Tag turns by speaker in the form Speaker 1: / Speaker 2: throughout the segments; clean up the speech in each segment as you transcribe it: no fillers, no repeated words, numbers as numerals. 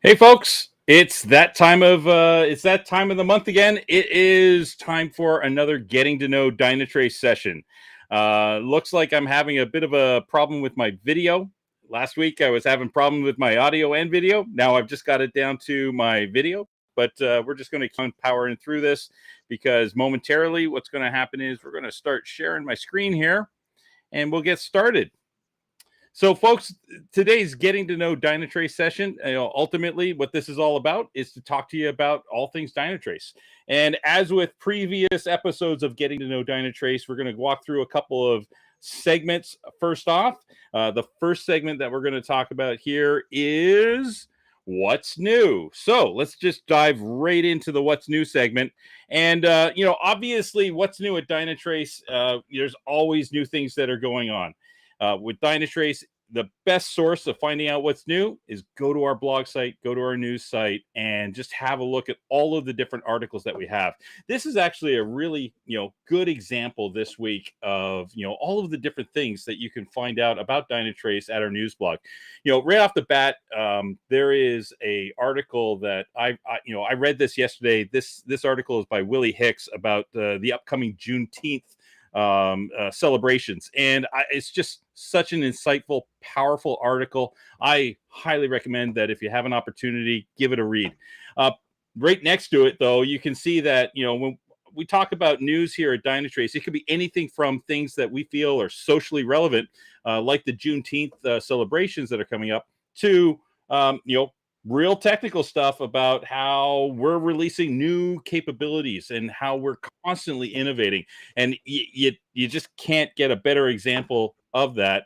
Speaker 1: Hey folks, it's that time of the month again. It is time for another getting to know Dynatrace session. Looks like I'm having a bit of a problem with my video. Last week I was having problems with my audio and video. Now I've just got it down to my video, but we're just going to keep powering through this because momentarily what's going to happen is we're going to start sharing my screen here and we'll get started. So, folks, today's getting to know Dynatrace session, ultimately what this is all about is to talk to you about all things Dynatrace. And as with previous episodes of getting to know Dynatrace, we're going to walk through a couple of segments. First off, the first segment that we're going to talk about here is what's new. So let's just dive right into the what's new segment. And, obviously what's new at Dynatrace, there's always new things that are going on. With Dynatrace, the best source of finding out what's new is go to our blog site, go to our news site, and just have a look at all of the different articles that we have. This is actually a really, good example this week of, all of the different things that you can find out about Dynatrace at our news blog. Right off the bat, there is a article that I read this yesterday. This article is by Willie Hicks about the upcoming Juneteenth celebrations, and it's just such an insightful, powerful article. I highly recommend that if you have an opportunity, give it a read. Right next to it, though, you can see that when we talk about news here at Dynatrace, it could be anything from things that we feel are socially relevant, like the Juneteenth celebrations that are coming up, to real technical stuff about how we're releasing new capabilities and how we're constantly innovating. And you just can't get a better example of that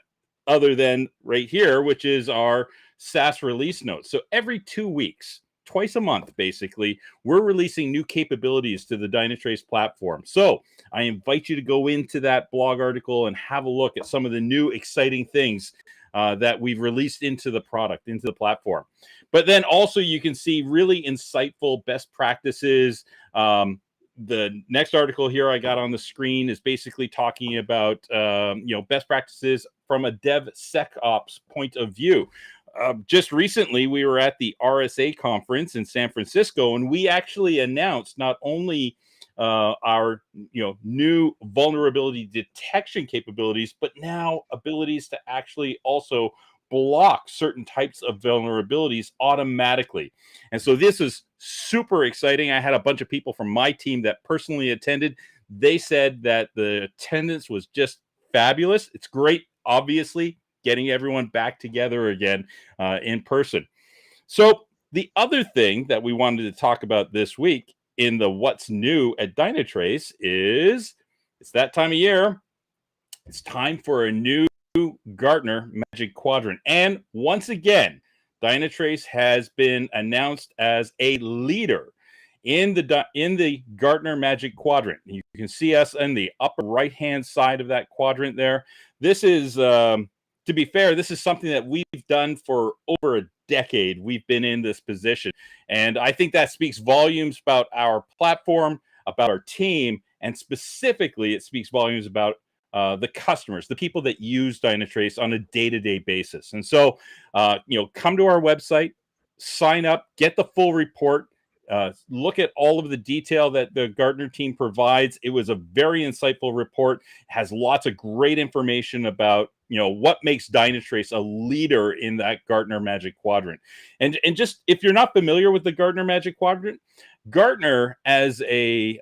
Speaker 1: other than right here, which is our SaaS release notes. So every 2 weeks, twice a month, basically, we're releasing new capabilities to the Dynatrace platform. So I invite you to go into that blog article and have a look at some of the new exciting things that we've released into the product, into the platform. But then also you can see really insightful best practices. The next article here I got on the screen is basically talking about, best practices from a DevSecOps point of view. Just recently, we were at the RSA conference in San Francisco, and we actually announced not only our new vulnerability detection capabilities, but now abilities to actually also block certain types of vulnerabilities automatically. And so this is super exciting. I had a bunch of people from my team that personally attended. They said that the attendance was just fabulous. It's great, obviously, getting everyone back together again in person. So the other thing that we wanted to talk about this week in the what's new at Dynatrace is it's that time of year. It's time for a new Gartner Magic Quadrant. And once again, Dynatrace has been announced as a leader in the Gartner Magic Quadrant. You can see us in the upper right-hand side of that quadrant there. This is, to be fair, this is something that we've done for over a decade. We've been in this position. And I think that speaks volumes about our platform, about our team, and specifically it speaks volumes about the customers, the people that use Dynatrace on a day-to-day basis. And so, come to our website, sign up, get the full report, look at all of the detail that the Gartner team provides. It was a very insightful report. It has lots of great information about what makes Dynatrace a leader in that Gartner Magic Quadrant. And just if you're not familiar with the Gartner Magic Quadrant, Gartner, as a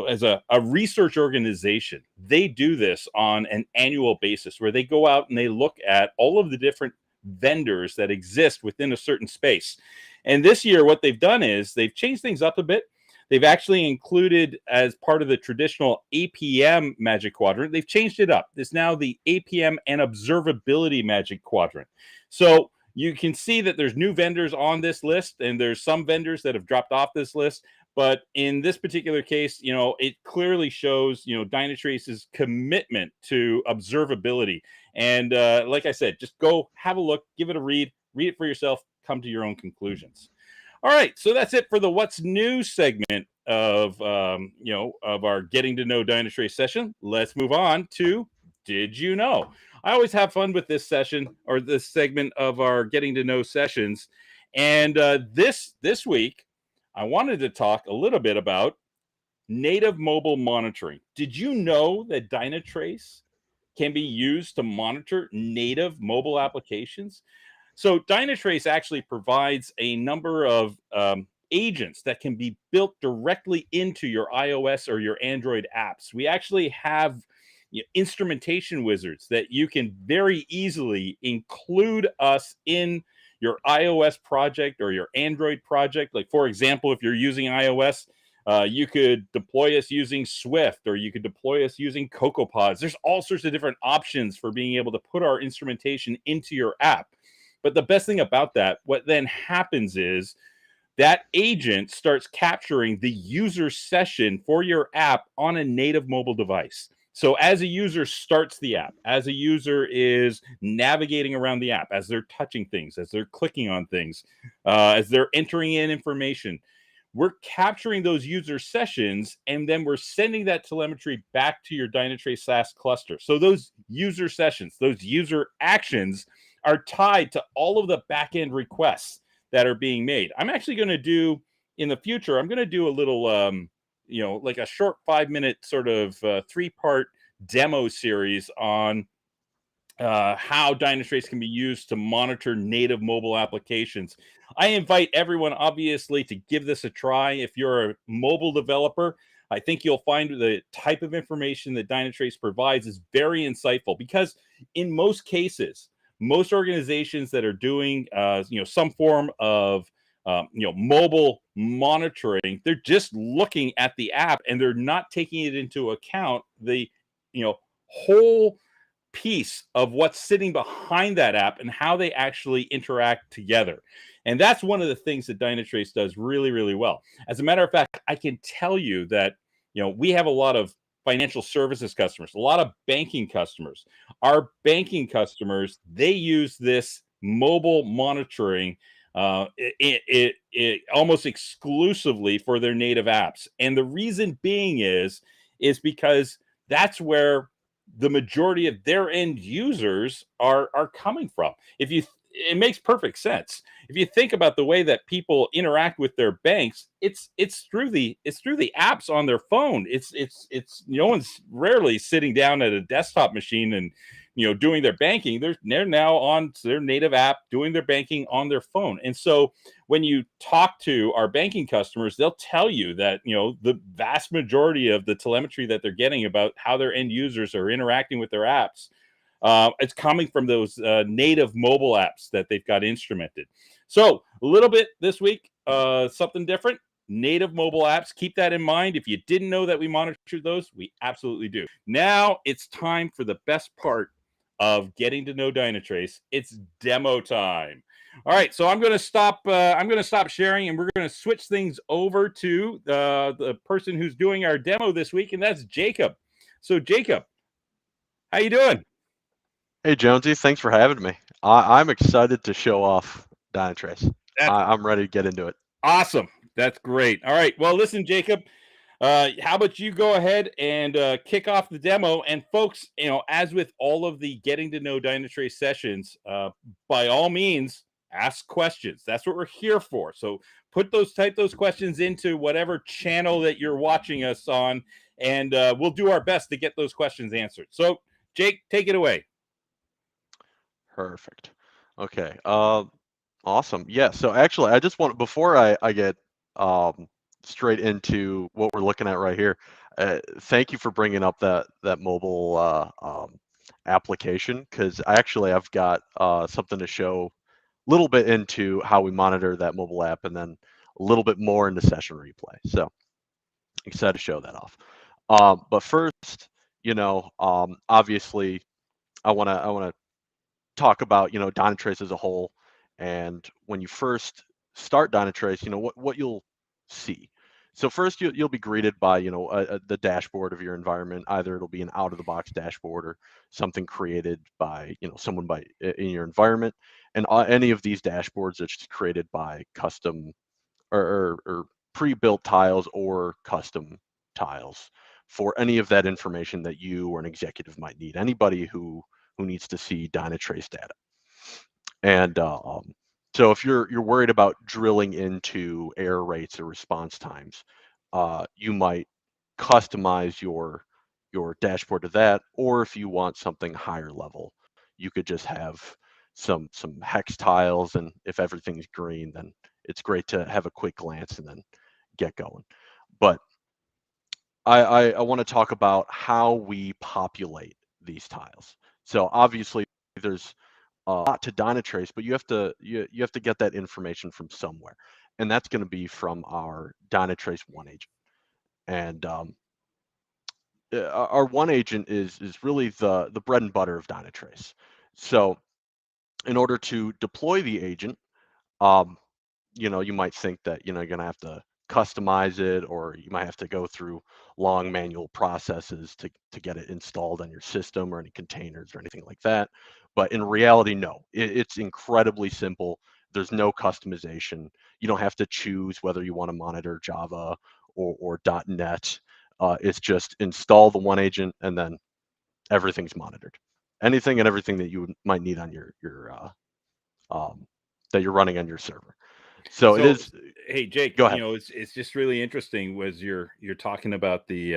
Speaker 1: as a research organization, they do this on an annual basis where they go out and they look at all of the different vendors that exist within a certain space. And this year, what they've done is they've changed things up a bit. They've actually included, as part of the traditional APM Magic Quadrant, they've changed it up. It's now the APM and Observability Magic Quadrant. So you can see that there's new vendors on this list, and there's some vendors that have dropped off this list. But in this particular case, it clearly shows, Dynatrace's commitment to observability. And like I said, just go have a look, give it a read it for yourself, come to your own conclusions. All right, so that's it for the What's New segment of of our Getting to Know Dynatrace session. Let's move on to Did You Know? I always have fun with this session, or this segment of our Getting to Know sessions. And this week, I wanted to talk a little bit about native mobile monitoring. Did you know that Dynatrace can be used to monitor native mobile applications? So Dynatrace actually provides a number of agents that can be built directly into your iOS or your Android apps. We actually have instrumentation wizards that you can very easily include us in your iOS project or your Android project. Like, for example, if you're using iOS, you could deploy us using Swift, or you could deploy us using CocoaPods. There's all sorts of different options for being able to put our instrumentation into your app. But the best thing about that, what then happens is that agent starts capturing the user session for your app on a native mobile device. So as a user starts the app, as a user is navigating around the app, as they're touching things, as they're clicking on things, as they're entering in information, we're capturing those user sessions, and then we're sending that telemetry back to your Dynatrace SaaS cluster. So those user sessions, those user actions are tied to all of the backend requests that are being made. I'm actually going to do, in the future, I'm going to do a little, like a short 5-minute sort of 3-part demo series on how Dynatrace can be used to monitor native mobile applications. I invite everyone, obviously, to give this a try. If you're a mobile developer, I think you'll find the type of information that Dynatrace provides is very insightful, because in most cases, most organizations that are doing some form of mobile monitoring, they're just looking at the app and they're not taking it into account the whole piece of what's sitting behind that app and how they actually interact together. And that's one of the things that Dynatrace does really, really well. As a matter of fact, I can tell you that we have a lot of financial services customers, a lot of banking customers. Our banking customers, they use this mobile monitoring it almost exclusively for their native apps. And the reason being is because that's where the majority of their end users are coming from. It makes perfect sense. If you think about the way that people interact with their banks, it's through the apps on their phone. It's no one's rarely sitting down at a desktop machine and doing their banking. They're now on their native app doing their banking on their phone. And so when you talk to our banking customers, they'll tell you that the vast majority of the telemetry that they're getting about how their end users are interacting with their apps, it's coming from those native mobile apps that they've got instrumented. So a little bit this week, something different. Native mobile apps. Keep that in mind. If you didn't know that we monitored those, we absolutely do. Now it's time for the best part of getting to know Dynatrace. It's demo time. All right, so I'm going to stop. I'm going to stop sharing, and we're going to switch things over to the person who's doing our demo this week, and that's Jacob. So, Jacob, how you doing?
Speaker 2: Hey, Jonesy, thanks for having me. I'm excited to show off Dynatrace. I'm ready to get into it.
Speaker 1: Awesome. That's great. All right. Well, listen, Jacob, how about you go ahead and kick off the demo? And folks, as with all of the Getting to Know Dynatrace sessions, by all means, ask questions. That's what we're here for. So type those questions into whatever channel that you're watching us on, and we'll do our best to get those questions answered. So, Jake, take it away.
Speaker 2: Perfect. Okay. Awesome. Yeah. So actually, I just want, before I get straight into what we're looking at right here. Thank you for bringing up that mobile application, because I've got something to show a little bit into how we monitor that mobile app, and then a little bit more into session replay. So excited to show that off. But first, obviously, I want to talk about Dynatrace as a whole. And when you first start Dynatrace, what you'll see. So first, you'll be greeted by the dashboard of your environment. Either it'll be an out of the box dashboard, or something created by someone in your environment. And any of these dashboards are just created by custom or pre-built tiles or custom tiles for any of that information that you or an executive might need. Anybody who needs to see Dynatrace data. And so if you're worried about drilling into error rates or response times, you might customize your dashboard to that. Or if you want something higher level, you could just have some hex tiles, and if everything's green, then it's great to have a quick glance and then get going. But I want to talk about how we populate these tiles. So obviously there's a lot to Dynatrace, but you have to get that information from somewhere, and that's going to be from our Dynatrace OneAgent. And our OneAgent is really the bread and butter of Dynatrace. So in order to deploy the agent, um, you might think that you're going to have to customize it, or you might have to go through long manual processes to get it installed on your system or any containers or anything like that. But in reality, no, it's incredibly simple. There's no customization. You don't have to choose whether you want to monitor Java or .NET. It's just install the OneAgent, and then everything's monitored. Anything and everything that you might need on your that you're running on your server. So it
Speaker 1: So,
Speaker 2: is.
Speaker 1: hey Jake,
Speaker 2: Go ahead.
Speaker 1: it's just really interesting was you're talking about the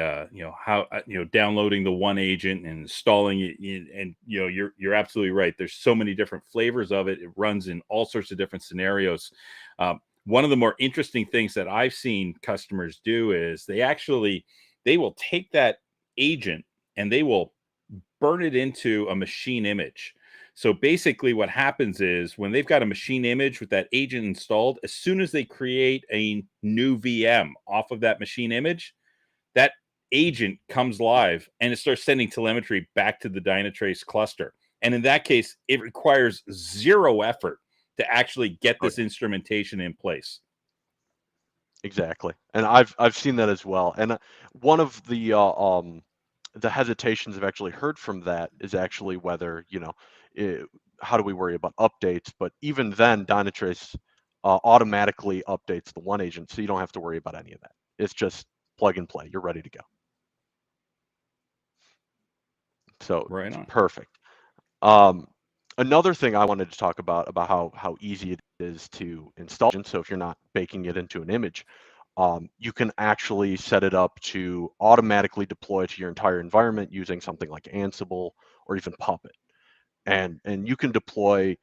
Speaker 1: how downloading the OneAgent and installing it and you're absolutely right. There's so many different flavors of it. It runs in all sorts of different scenarios. One of the more interesting things that I've seen customers do is they will take that agent and they will burn it into a machine image. So basically what happens is when they've got a machine image with that agent installed, as soon as they create a new VM off of that machine image, that agent comes live and it starts sending telemetry back to the Dynatrace cluster. And in that case, it requires zero effort to actually get
Speaker 2: Oh,
Speaker 1: this instrumentation in place.
Speaker 2: exactly. And I've seen that as well. And one of the hesitations I've actually heard from that is actually whether how do we worry about updates? But even then, Dynatrace automatically updates the OneAgent, so you don't have to worry about any of that. It's just plug and play. You're ready to go. So
Speaker 1: Right on.
Speaker 2: perfect. Um, Another thing I wanted to talk about how easy it is to install. So if you're not baking it into an image, you can actually set it up to automatically deploy to your entire environment using something like Ansible or even Puppet. And you can deploy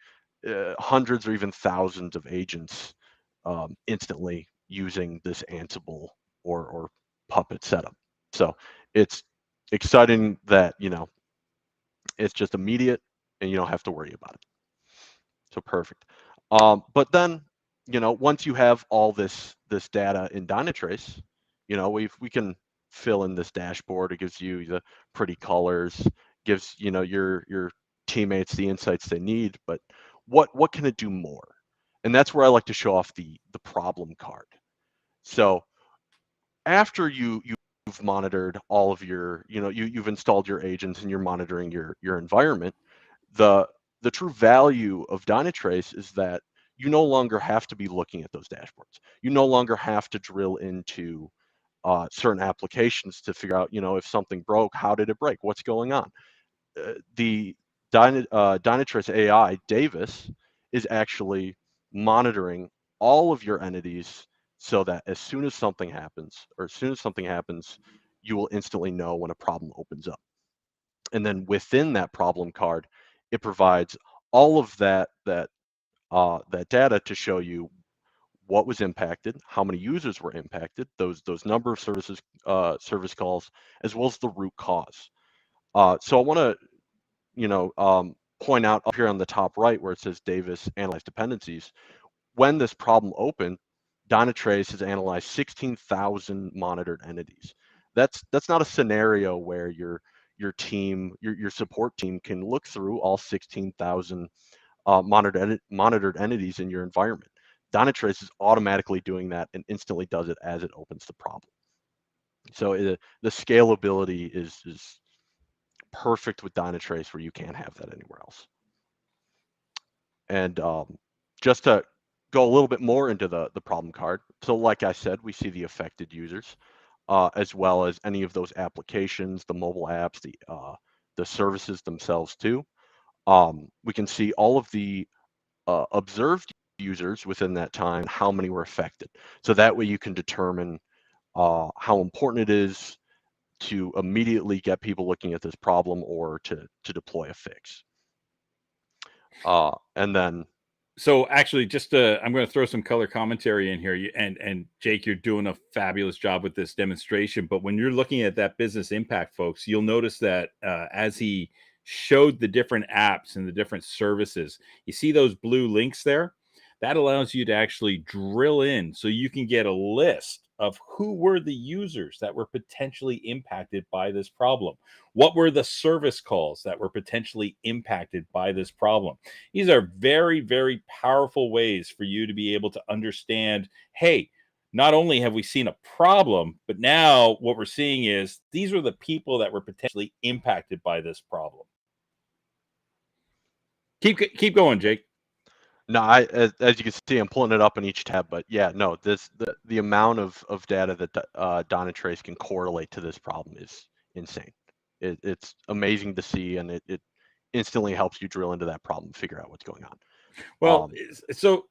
Speaker 2: hundreds or even thousands of agents instantly using this Ansible or Puppet setup. So it's exciting that it's just immediate and you don't have to worry about it. So perfect. But then, once you have all this data in Dynatrace, we can fill in this dashboard. It gives you the pretty colors, gives your teammates the insights they need. But what can it do more? And that's where I like to show off the problem card. So after you've monitored all of your, you've installed your agents and you're monitoring your environment, the the true value of Dynatrace is that you no longer have to be looking at those dashboards. You no longer have to drill into certain applications to figure out, if something broke, how did it break, what's going on. The Dynatrace AI Davis is actually monitoring all of your entities, so that as soon as something happens, you will instantly know when a problem opens up. And then within that problem card, it provides all of that data to show you what was impacted, how many users were impacted, those number of service calls, as well as the root cause. So I want to point out up here on the top right where it says Davis analyzed dependencies. When this problem opened, Dynatrace has analyzed 16,000 monitored entities. That's not a scenario where your team, your support team, can look through all 16,000 monitored entities in your environment. Dynatrace is automatically doing that and instantly does it as it opens the problem. So the scalability is perfect with Dynatrace, where you can't have that anywhere else. And just to go a little bit more into the problem card. So like I said, we see the affected users, as well as any of those applications, the mobile apps, the services themselves too. We can see all of the observed users within that time, how many were affected. So that way you can determine how important it is to immediately get people looking at this problem or to deploy a fix. And then
Speaker 1: So actually, I'm going to throw some color commentary in here. And Jake, you're doing a fabulous job with this demonstration. But when you're looking at that business impact, folks, you'll notice that as he showed the different apps and the different services, you see those blue links there? That allows you to actually drill in so you can get a list of who were the users that were potentially impacted by this problem. What were the service calls that were potentially impacted by this problem? These are very, very powerful ways for you to be able to understand, hey, not only have we seen a problem, but now what we're seeing is these are the people that were potentially impacted by this problem. Keep going, Jake.
Speaker 2: no, as you can see, I'm pulling it up in each tab, but yeah, no, the amount of data that Dynatrace can correlate to this problem is insane. It's amazing to see, and it instantly helps you drill into that problem, figure out what's going on.
Speaker 1: Well, so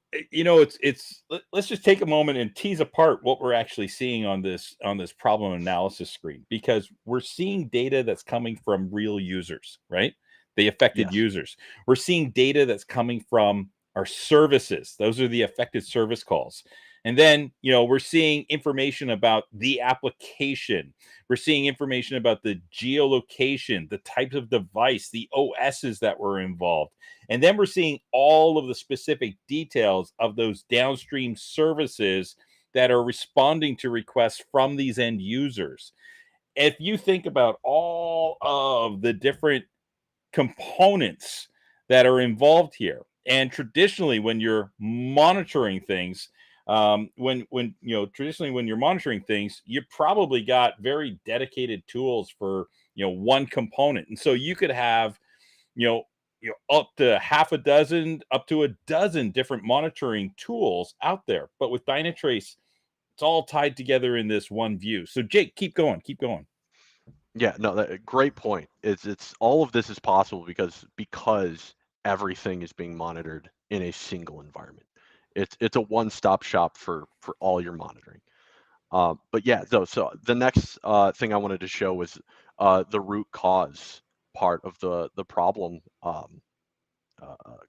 Speaker 1: let's just take a moment and tease apart what we're actually seeing on this problem analysis screen, because we're seeing data that's coming from real users, right? The affected
Speaker 2: Yes.
Speaker 1: users. We're seeing data that's coming from our services. Those are the affected service calls. And then, we're seeing information about the application. We're seeing information about the geolocation, the types of device, the OSs that were involved. And then we're seeing all of the specific details of those downstream services that are responding to requests from these end users. If you think about all of the different components that are involved here, and traditionally when you're monitoring things, traditionally when you're monitoring things, you probably got very dedicated tools for one component, and so you could have up to half a dozen, up to a dozen different monitoring tools out there. But with Dynatrace, it's all tied together in this one view. So Jake, keep going.
Speaker 2: Yeah, no, great point. It's all of this is possible because everything is being monitored in a single environment. It's a one-stop shop for all your monitoring. But yeah, so the next thing I wanted to show was the root cause part of the problem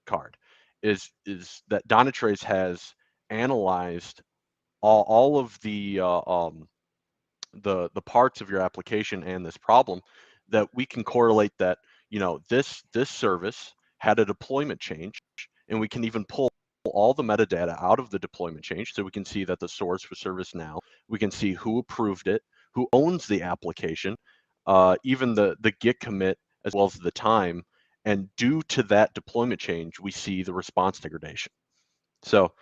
Speaker 2: card is that Dynatrace has analyzed all of the parts of your application and this problem, that we can correlate that this service had a deployment change, and we can even pull all the metadata out of the deployment change, so we can see that the source was ServiceNow. We can see who approved it, who owns the application, even the git commit, as well as the time. And due to that deployment change, we see the response degradation. So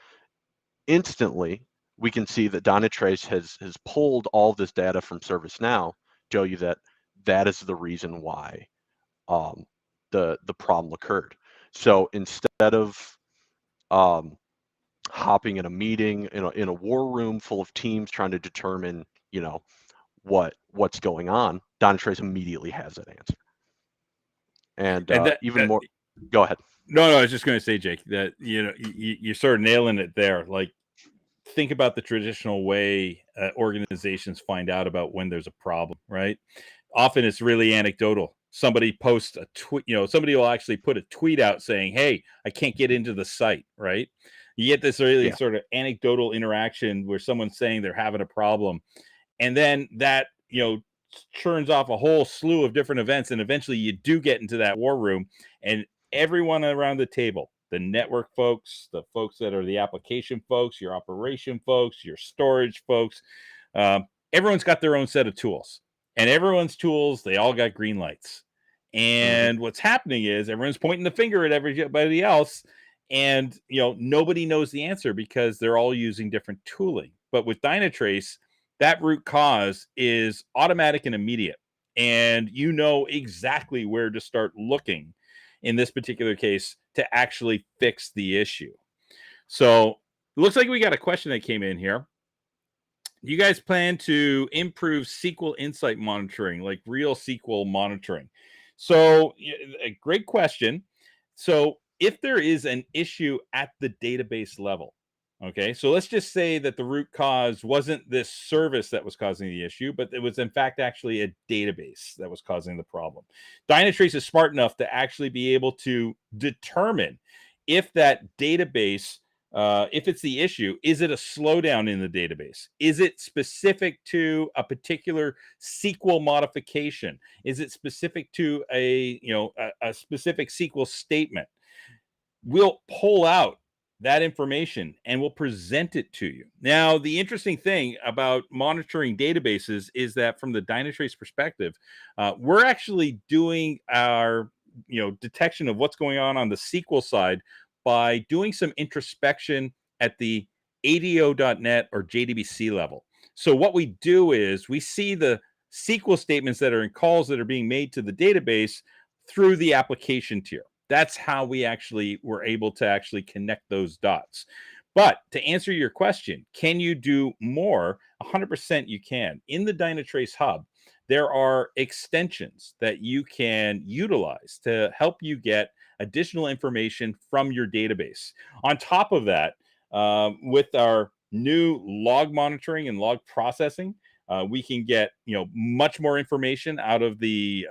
Speaker 2: instantly, we can see that Dynatrace has pulled all this data from ServiceNow, show you that that is the reason why the problem occurred. So instead of hopping in a meeting in a war room full of teams trying to determine what's going on, Dynatrace immediately has that answer. And even more, go ahead.
Speaker 1: No, I was just going to say, Jake, that you're sort of nailing it there. Like, think about the traditional way organizations find out about when there's a problem, right? Often it's really anecdotal. Somebody posts a tweet, somebody will actually put a tweet out saying, hey, I can't get into the site, right? You get this really
Speaker 2: Yeah.
Speaker 1: sort of anecdotal interaction where someone's saying they're having a problem, and then that, churns off a whole slew of different events, and eventually you do get into that war room, and everyone around the table, the network folks, the folks that are the application folks, your operation folks, your storage folks, everyone's got their own set of tools, and everyone's tools, they all got green lights.
Speaker 2: Hmm.
Speaker 1: And what's happening is everyone's pointing the finger at everybody else, and nobody knows the answer because they're all using different tooling. But with Dynatrace, that root cause is automatic and immediate, and you know exactly where to start looking in this particular case to actually fix the issue. So it looks like we got a question that came in here. You guys plan to improve SQL insight monitoring, like real SQL monitoring? So, a great question. So, if there is an issue at the database level, okay, so let's just say that the root cause wasn't this service that was causing the issue, but it was in fact actually a database that was causing the problem. Dynatrace is smart enough to actually be able to determine if that database, if it's the issue, is it a slowdown in the database? Is it specific to a particular SQL modification? Is it specific to a specific SQL statement? We'll pull out that information and we'll present it to you. Now, the interesting thing about monitoring databases is that from the Dynatrace perspective, we're actually doing our detection of what's going on the SQL side by doing some introspection at the ADO.NET or JDBC level. So what we do is we see the SQL statements that are in calls that are being made to the database through the application tier. That's how we actually were able to actually connect those dots. But to answer your question, can you do more? 100% you can. In the Dynatrace Hub, there are extensions that you can utilize to help you get additional information from your database. On top of that, with our new log monitoring and log processing, we can get much more information out of the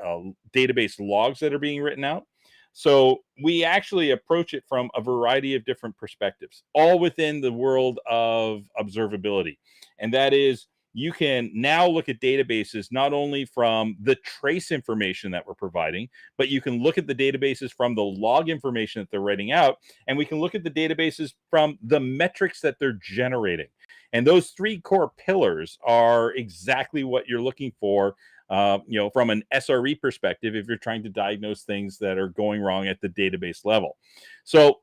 Speaker 1: database logs that are being written out. So we actually approach it from a variety of different perspectives, all within the world of observability. And that is, you can now look at databases not only from the trace information that we're providing, but you can look at the databases from the log information that they're writing out. And we can look at the databases from the metrics that they're generating. And those three core pillars are exactly what you're looking for, from an SRE perspective, if you're trying to diagnose things that are going wrong at the database level. So,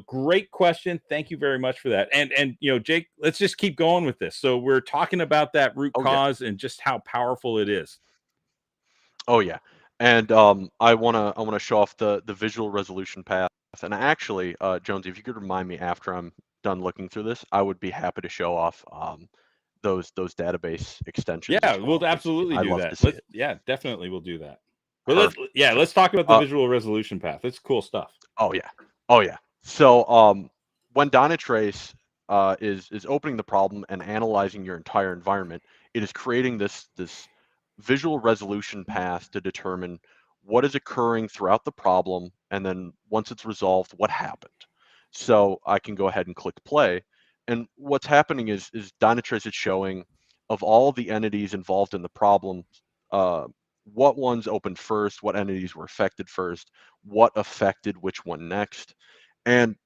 Speaker 1: great question. Thank you very much for that. And Jake, let's just keep going with this. So we're talking about that root
Speaker 2: Oh yeah.
Speaker 1: cause and just how powerful it is.
Speaker 2: Oh yeah. And I wanna show off the visual resolution path. And actually, Jonesy, if you could remind me after I'm done looking through this, I would be happy to show off those database extensions
Speaker 1: Yeah,
Speaker 2: as
Speaker 1: we'll
Speaker 2: well, because
Speaker 1: absolutely
Speaker 2: I
Speaker 1: do
Speaker 2: love
Speaker 1: that.
Speaker 2: to see it.
Speaker 1: Definitely we'll do that. But let's,
Speaker 2: Perfect.
Speaker 1: yeah, let's talk about the
Speaker 2: Uh,
Speaker 1: visual resolution path. It's cool stuff.
Speaker 2: oh yeah. Oh yeah. So when Dynatrace is opening the problem and analyzing your entire environment, it is creating this visual resolution path to determine what is occurring throughout the problem, and then once it's resolved, what happened. So I can go ahead and click play, and what's happening is Dynatrace is showing of all the entities involved in the problem, uh, what ones opened first, what entities were affected first, what affected which one next. And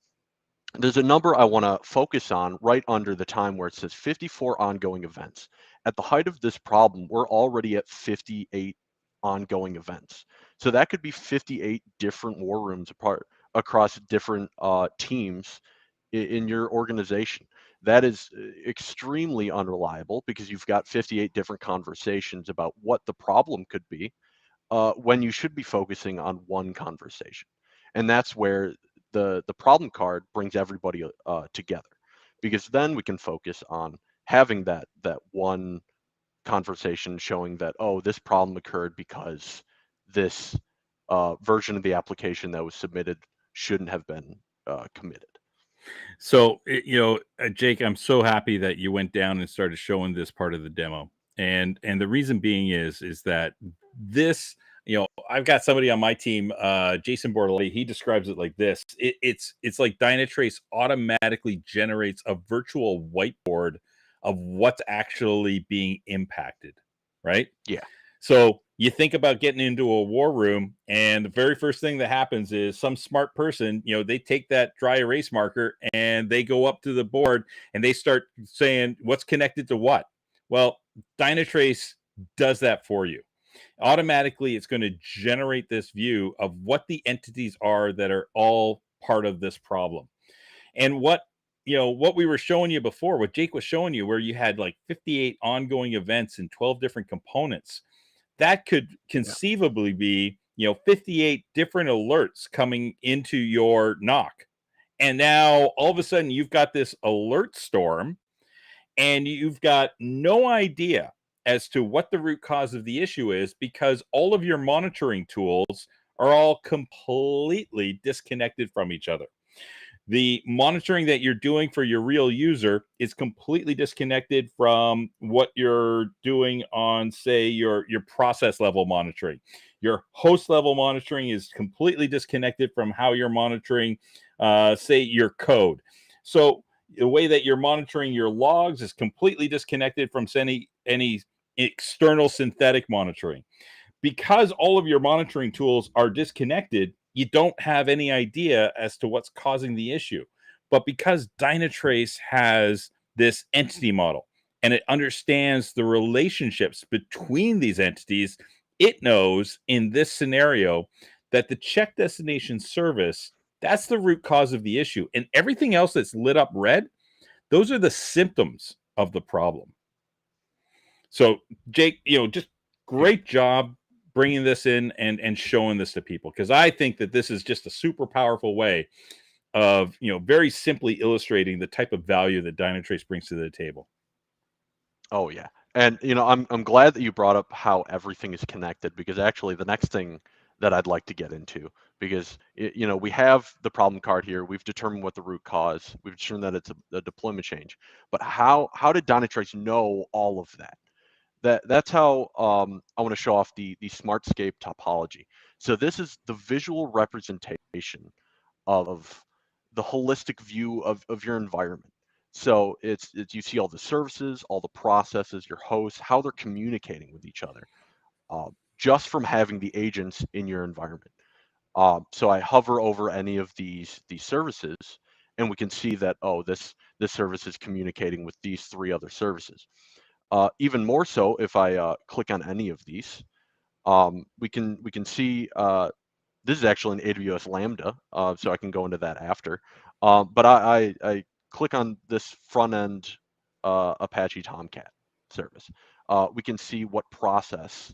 Speaker 2: there's a number I want to focus on right under the time where it says 54 ongoing events. At the height of this problem, we're already at 58 ongoing events. So that could be 58 different war rooms apart across different teams in your organization. That is extremely unreliable because you've got 58 different conversations about what the problem could be, when you should be focusing on one conversation. And that's where the problem card brings everybody together, because then we can focus on having that one conversation showing that, oh, this problem occurred because this version of the application that was submitted shouldn't have been committed.
Speaker 1: So, Jake, I'm so happy that you went down and started showing this part of the demo. And the reason being is that this I've got somebody on my team, Jason Bordelli. He describes it like this: it's like Dynatrace automatically generates a virtual whiteboard of what's actually being impacted, right?
Speaker 2: Yeah.
Speaker 1: So you think about getting into a war room, and the very first thing that happens is some smart person, they take that dry erase marker and they go up to the board and they start saying what's connected to what. Well, Dynatrace does that for you. Automatically, it's going to generate this view of what the entities are that are all part of this problem. And what we were showing you before, what Jake was showing you, where you had like 58 ongoing events and 12 different components, that could
Speaker 2: Yeah.
Speaker 1: conceivably be 58 different alerts coming into your knock. And now all of a sudden you've got this alert storm and you've got no idea as to what the root cause of the issue is, because all of your monitoring tools are all completely disconnected from each other. The monitoring that you're doing for your real user is completely disconnected from what you're doing on, say, your process level monitoring. Your host level monitoring is completely disconnected from how you're monitoring, say, your code. So the way that you're monitoring your logs is completely disconnected from any external synthetic monitoring. Because all of your monitoring tools are disconnected, you don't have any idea as to what's causing the issue. But because Dynatrace has this entity model and it understands the relationships between these entities, it knows in this scenario that the check destination service, that's the root cause of the issue. And everything else that's lit up red, those are the symptoms of the problem. So, Jake, just great job bringing this in and showing this to people, because I think that this is just a super powerful way of very simply illustrating the type of value that Dynatrace brings to the table.
Speaker 2: Oh yeah. And I'm glad that you brought up how everything is connected, because actually the next thing that I'd like to get into, because we have the problem card here, we've determined what the root cause, we've determined that it's a deployment change, but how did Dynatrace know all of that? That's how I want to show off the Smartscape topology. So this is the visual representation of the holistic view of your environment. So it's you see all the services, all the processes, your hosts, how they're communicating with each other, just from having the agents in your environment. So I hover over any of these services, and we can see that, oh, this service is communicating with these three other services. Even more so, if I click on any of these, we can see this is actually an AWS Lambda, so I can go into that after. But I click on this front end Apache Tomcat service. We can see what process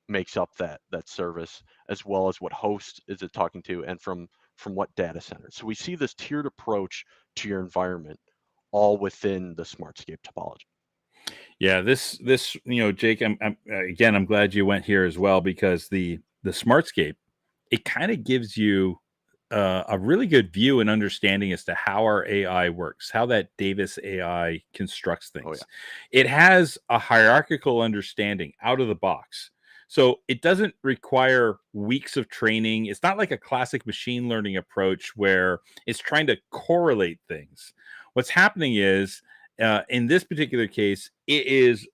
Speaker 2: makes up that service, as well as what host is it talking to, and from what data center. So we see this tiered approach to your environment, all within the Smartscape topology.
Speaker 1: Yeah, this Jake, I'm glad you went here as well, because the Smartscape, it kind of gives you a really good view and understanding as to how our AI works, how that Davis AI constructs
Speaker 2: Oh yeah.
Speaker 1: things. It has a hierarchical understanding out of the box. So it doesn't require weeks of training. It's not like a classic machine learning approach where it's trying to correlate things. What's happening is, in this particular case, it is,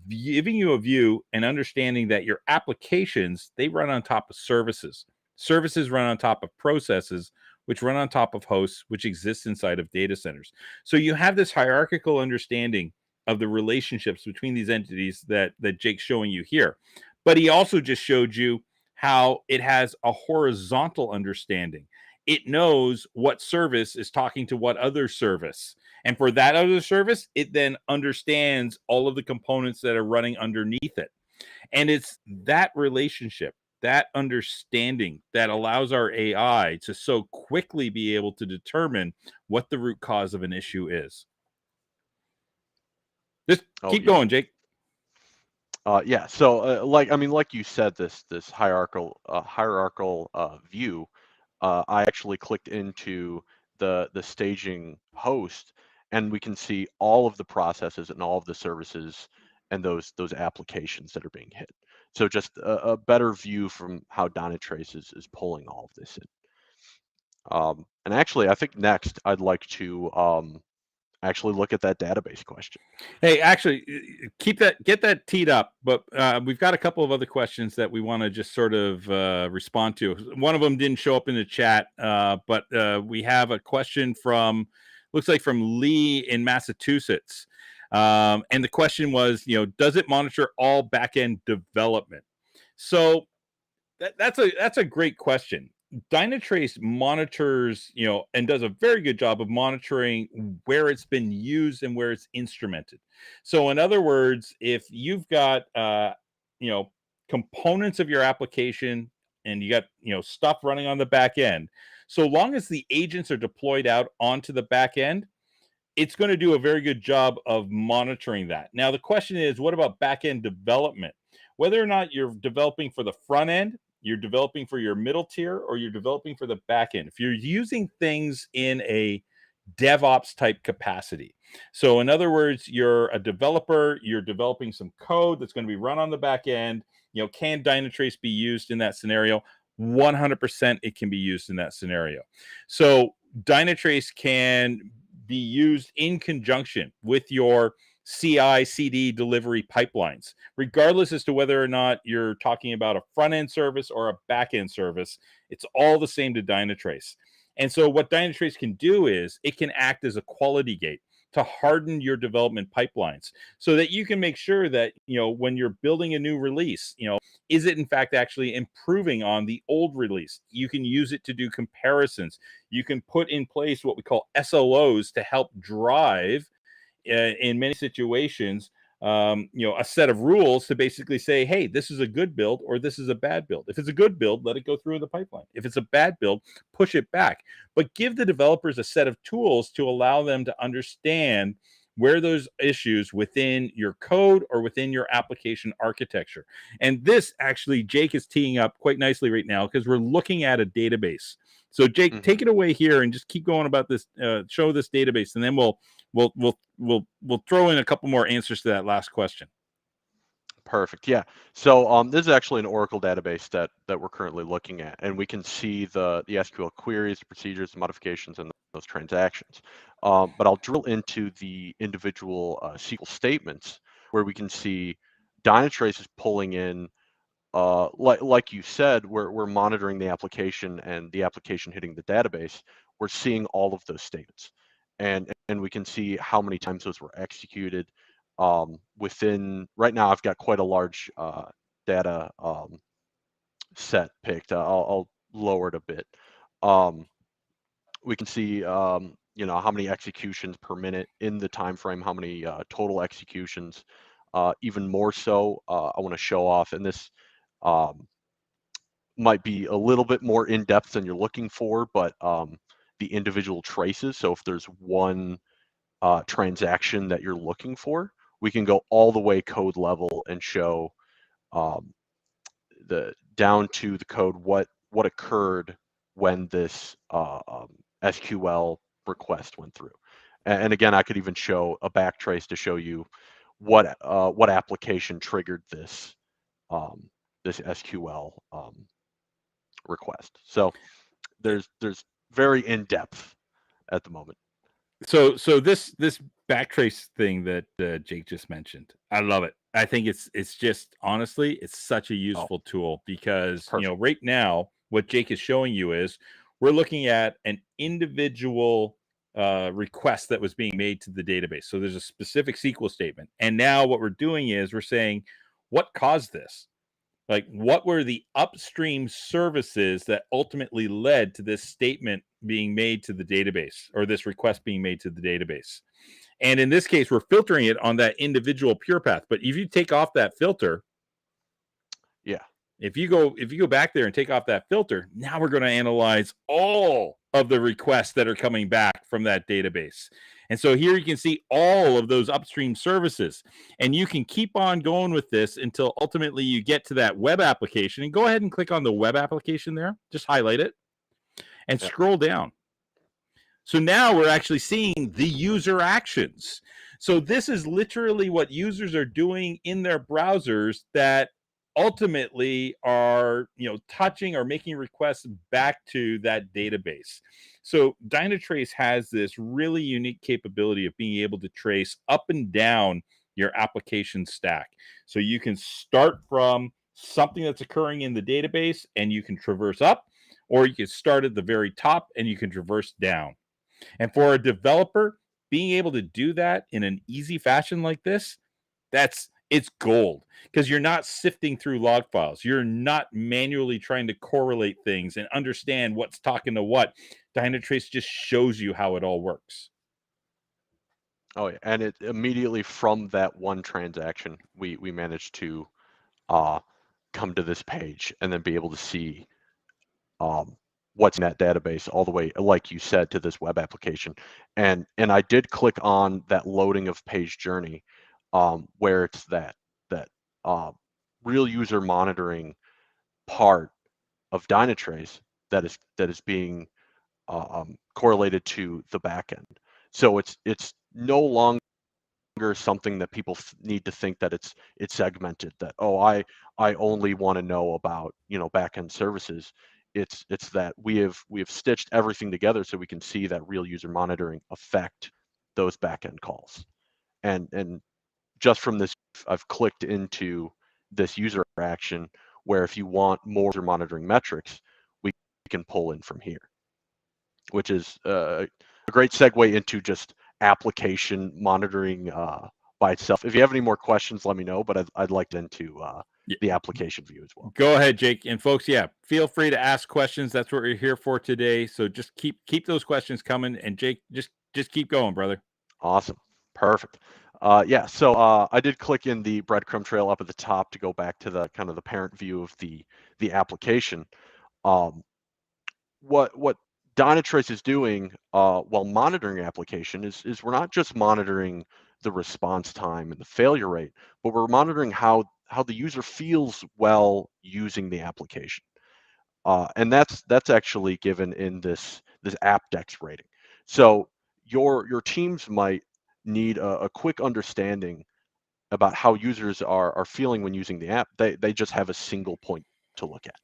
Speaker 1: giving you a view and understanding that your applications, they run on top of services. Services run on top of processes, which run on top of hosts, which exist inside of data centers. So you have this hierarchical understanding of the relationships between these entities that Jake's showing you here. But he also just showed you how it has a horizontal understanding. It knows what service is talking to what other service. And for that other service, it then understands all of the components that are running underneath it. And it's that relationship, that understanding, that allows our AI to so quickly be able to determine what the root cause of an issue is. Just
Speaker 2: Oh
Speaker 1: keep
Speaker 2: yeah.
Speaker 1: going, Jake.
Speaker 2: Yeah. So like you said, this hierarchical view. I actually clicked into the staging host, and we can see all of the processes and all of the services and those applications that are being hit. So just a better view from how Dynatrace is pulling all of this in. And actually, I think next I'd like to actually look at that database question.
Speaker 1: Hey, actually, get that teed up. But we've got a couple of other questions that we want to just sort of respond to. One of them didn't show up in the chat, but we have a question looks like from Lee in Massachusetts. And the question was, does it monitor all backend development? So that's a great question. Dynatrace monitors, and does a very good job of monitoring where it's been used and where it's instrumented. So, in other words, if you've got, components of your application and you got, stuff running on the back end, so long as the agents are deployed out onto the back end, it's going to do a very good job of monitoring that. Now, the question is, what about back end development? Whether or not you're developing for the front end, you're developing for your middle tier, or you're developing for the back end. If you're using things in a DevOps type capacity. So in other words, you're a developer, you're developing some code that's going to be run on the back end. Can Dynatrace be used in that scenario? 100% it can be used in that scenario. So Dynatrace can be used in conjunction with your CI/CD delivery pipelines, regardless as to whether or not you're talking about a front-end service or a back-end service. It's all the same to Dynatrace. And so what Dynatrace can do is it can act as a quality gate to harden your development pipelines so that you can make sure that, when you're building a new release, is it in fact actually improving on the old release? You can use it to do comparisons. You can put in place what we call SLOs to help drive, in many situations, a set of rules to basically say, hey, this is a good build or this is a bad build. If it's a good build, let it go through the pipeline. If it's a bad build, push it back. But give the developers a set of tools to allow them to understand where those issues within your code or within your application architecture. And this actually, Jake is teeing up quite nicely right now because we're looking at a database. So Jake, take it away here and just keep going about this, show this database, and then we'll throw in a couple more answers to that last question.
Speaker 2: Perfect. Yeah. So this is actually an Oracle database that we're currently looking at, and we can see the SQL queries, the procedures, the modifications, and those transactions. But I'll drill into the individual SQL statements where we can see Dynatrace is pulling in, like you said, we're monitoring the application and the application hitting the database. We're seeing all of those statements, and we can see how many times those were executed. Within right now, I've got quite a large data set picked. I'll lower it a bit. We can see how many executions per minute in the time frame, how many total executions. Even more so, I want to show off, and this might be a little bit more in depth than you're looking for, but the individual traces. So if there's one transaction that you're looking for, we can go all the way code level and show down to the code what occurred when this SQL request went through. And again, I could even show a backtrace to show you what application triggered this this SQL request. So there's very in depth at the moment.
Speaker 1: So this backtrace thing that Jake just mentioned, I love it. I think it's just, honestly, it's such a useful tool because
Speaker 2: Perfect.
Speaker 1: right now what Jake is showing you is we're looking at an individual request that was being made to the database. So there's a specific SQL statement, and now what we're doing is we're saying, what caused this? Like, what were the upstream services that ultimately led to this statement being made to the database, or this request being made to the database? And in this case, we're filtering it on that individual pure path. But if you take off that filter, if you go back there and take off that filter, now we're going to analyze all of the requests that are coming back from that database. And so here you can see all of those upstream services, and you can keep on going with this until ultimately you get to that web application. And go ahead and click on the web application there, just highlight it and scroll down. So now we're actually seeing the user actions. So this is literally what users are doing in their browsers that ultimately are, touching or making requests back to that database. So Dynatrace has this really unique capability of being able to trace up and down your application stack. So you can start from something that's occurring in the database and you can traverse up, or you can start at the very top and you can traverse down. And for a developer, being able to do that in an easy fashion like this, it's gold, because you're not sifting through log files. You're not manually trying to correlate things and understand what's talking to what. Dynatrace just shows you how it all works.
Speaker 2: Oh yeah, and it immediately from that one transaction, we managed to come to this page and then be able to see what's in that database all the way, like you said, to this web application. And I did click on that loading of page journey, where it's that uh, real user monitoring part of Dynatrace that is being correlated to the backend. So it's no longer something that people need to think that it's segmented, that, oh, I only want to know about, backend services. It's that we have stitched everything together so we can see that real user monitoring affect those backend calls. And just from this, I've clicked into this user action where if you want more user monitoring metrics, we can pull in from here, which is a great segue into just application monitoring by itself. If you have any more questions, let me know, but I'd like to into the application view as well.
Speaker 1: Go ahead, Jake. And folks, feel free to ask questions. That's what we're here for today. So just keep those questions coming. And Jake, just keep going, brother.
Speaker 2: Awesome. Perfect. So I did click in the breadcrumb trail up at the top to go back to the kind of the parent view of the application. What Dynatrace is doing while monitoring application is we're not just monitoring the response time and the failure rate, but we're monitoring how the user feels while using the application. And that's actually given in this appdex rating. So your teams might need a quick understanding about how users are feeling when using the app. They just have a single point to look at.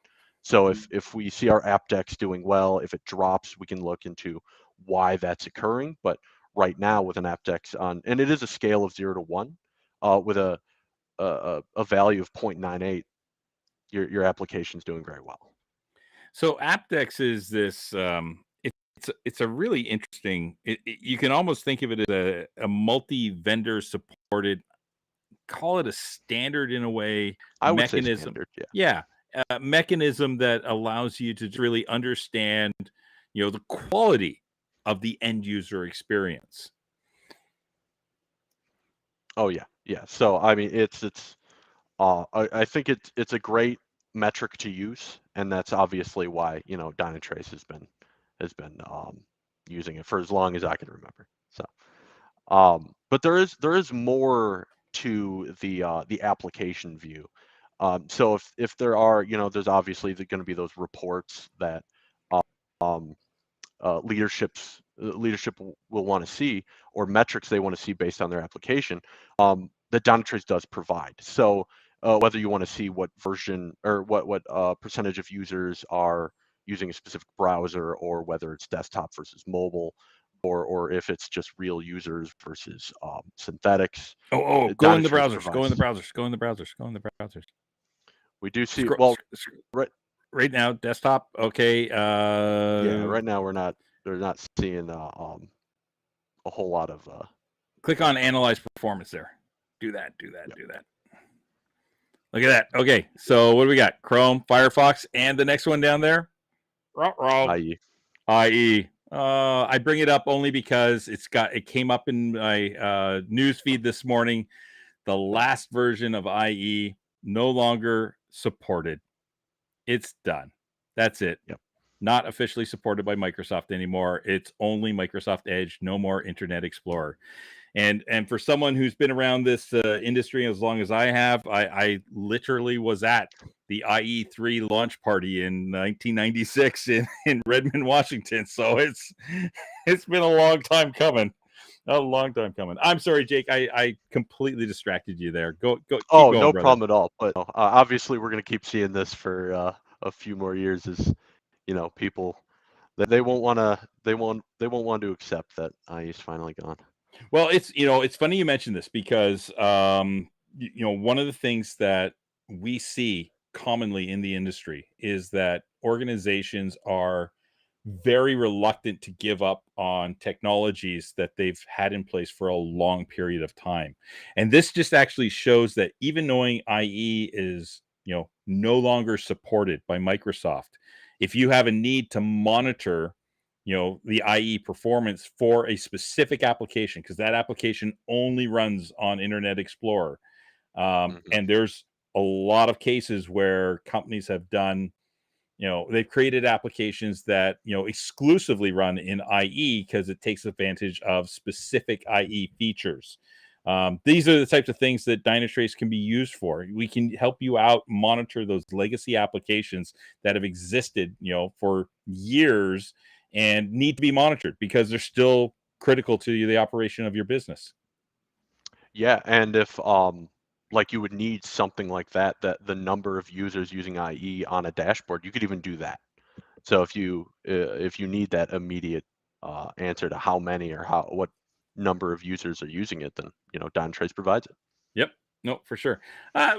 Speaker 2: So if we see our appdex doing well, if it drops, we can look into why that's occurring. But right now with an appdex on, and it is a scale of 0 to 1, with a value of 0.98, your application's doing very well.
Speaker 1: So appdex is this. It's a really interesting. You can almost think of it as a multi-vendor supported. Call it a standard in a way.
Speaker 2: I would say
Speaker 1: Mechanism.
Speaker 2: standard, yeah.
Speaker 1: Yeah, a mechanism that allows you to really understand, the quality of the end user experience.
Speaker 2: Oh yeah, yeah. So I mean, I think it's a great metric to use, and that's obviously why Dynatrace has been using it for as long as I can remember. So, but there is more to the application view. So if there are, there's obviously going to be those reports that um, leadership will want to see, or metrics they want to see based on their application, that Dynatrace does provide. So whether you want to see what version or what percentage of users are using a specific browser, or whether it's desktop versus mobile, or if it's just real users versus synthetics.
Speaker 1: Go in the browsers. Go in the browsers. Go in the browsers. Go in the browsers.
Speaker 2: We do see
Speaker 1: right now desktop. Okay.
Speaker 2: Yeah, right now they're not seeing a whole lot of.
Speaker 1: Click on analyze performance there. Do that. Yep. Do that. Look at that. Okay, so what do we got? Chrome, Firefox, and the next one down there. IE. I bring it up only because it came up in my news feed this morning. The last version of IE no longer supported. It's done. That's it.
Speaker 2: Yep.
Speaker 1: Not officially supported by Microsoft anymore. It's only Microsoft Edge, no more Internet Explorer. And for someone who's been around this industry as long as I have, I literally was at the IE3 launch party in 1996 in Redmond, Washington. So it's been a long time coming. A long time coming. I'm sorry, Jake. I completely distracted you there. Keep
Speaker 2: Oh,
Speaker 1: going,
Speaker 2: no
Speaker 1: brother.
Speaker 2: problem at all. But obviously, we're going to keep seeing this for a few more years. As people they won't want to they won't want to accept that IE is finally gone.
Speaker 1: Well, it's funny you mentioned this because one of the things that we see commonly in the industry is that organizations are very reluctant to give up on technologies that they've had in place for a long period of time. And this just actually shows that even knowing IE is, no longer supported by Microsoft, if you have a need to monitor, the IE performance for a specific application, because that application only runs on Internet Explorer.
Speaker 2: Hmm.
Speaker 1: And there's a lot of cases where companies have done, they've created applications that, exclusively run in IE because it takes advantage of specific IE features. These are the types of things that Dynatrace can be used for. We can help you out monitor those legacy applications that have existed, for years and need to be monitored because they're still critical to the operation of your business.
Speaker 2: Yeah, and if like you would need something like that, that the number of users using IE on a dashboard, you could even do that. So if you need that immediate answer to how many or what number of users are using it, then Dynatrace provides it.
Speaker 1: Yep. No, for sure.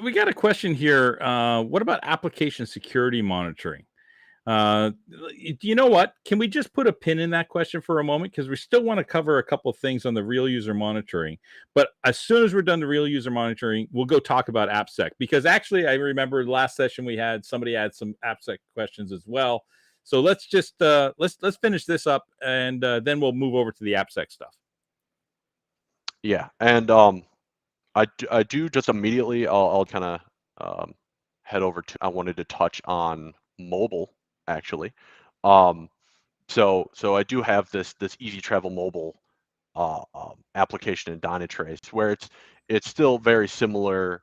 Speaker 1: We got a question here. What about application security monitoring? Do you know what? Can we just put a pin in that question for a moment? Because we still want to cover a couple of things on the real user monitoring. But as soon as we're done the real user monitoring, we'll go talk about appsec. Because actually, I remember the last session we had, somebody had some appsec questions as well. So let's just let's finish this up, and then we'll move over to the appsec stuff.
Speaker 2: Yeah, and I do just immediately. I'll kind of head over to. I wanted to touch on mobile actually. Um, so I do have this Easy Travel Mobile application in Dynatrace where it's still very similar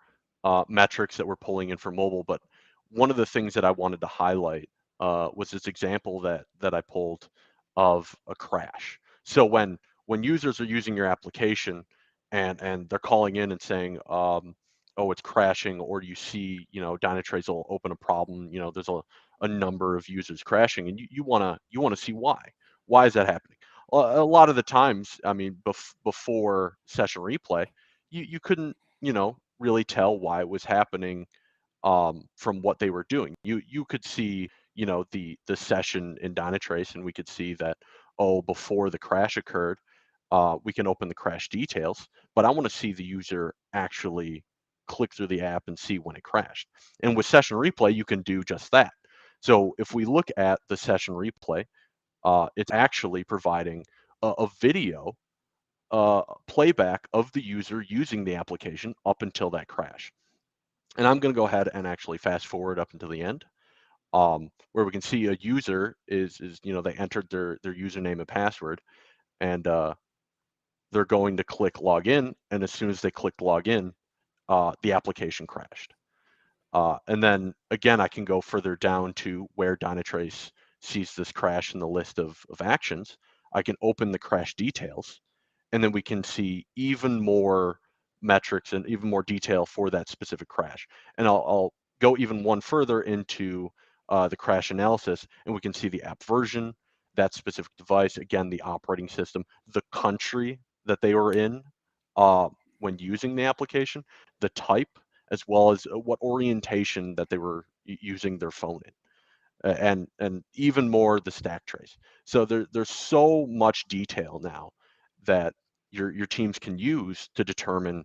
Speaker 2: metrics that we're pulling in for mobile. But one of the things that I wanted to highlight was this example that I pulled of a crash. So when users are using your application and they're calling in and saying, oh, it's crashing, or you see, Dynatrace will open a problem, there's a number of users crashing, and you wanna see why. Why is that happening? A lot of the times, I mean, before session replay, you couldn't, really tell why it was happening from what they were doing. You could see, the session in Dynatrace, and we could see that, oh, before the crash occurred, we can open the crash details, but I want to see the user actually click through the app and see when it crashed. And with session replay, you can do just that. So if we look at the session replay, it's actually providing a video playback of the user using the application up until that crash. And I'm going to go ahead and actually fast forward up until the end, where we can see a user is they entered their username and password, and they're going to click login, and as soon as they click login, the application crashed. And then again, I can go further down to where Dynatrace sees this crash in the list of actions. I can open the crash details, and then we can see even more metrics and even more detail for that specific crash. And I'll go even one further into the crash analysis, and we can see the app version, that specific device, again, the operating system, the country that they were in when using the application, the type, as well as what orientation that they were using their phone in, and even more the stack trace. So there's so much detail now that your teams can use to determine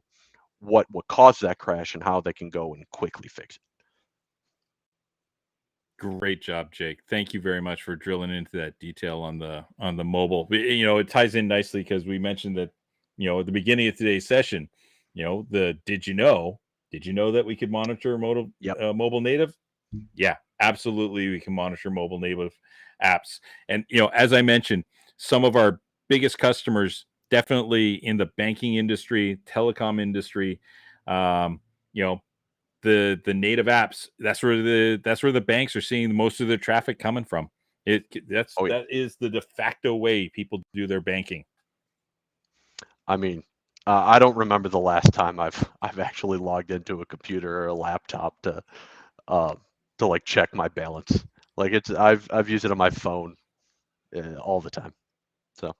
Speaker 2: what caused that crash and how they can go and quickly fix it.
Speaker 1: Great job, Jake. Thank you very much for drilling into that detail on the mobile. It ties in nicely because we mentioned that, at the beginning of today's session, the did you know that we could monitor
Speaker 2: Yep.
Speaker 1: mobile native? Yeah, absolutely. We can monitor mobile native apps. And, as I mentioned, some of our biggest customers, definitely in the banking industry, telecom industry, um, you know, the native apps, that's where the banks are seeing most of their traffic coming from.
Speaker 2: Oh yeah.
Speaker 1: That is the de facto way people do their banking.
Speaker 2: I mean, I don't remember the last time I've actually logged into a computer or a laptop uh, to like check my balance. Like I've used it on my phone all the time. So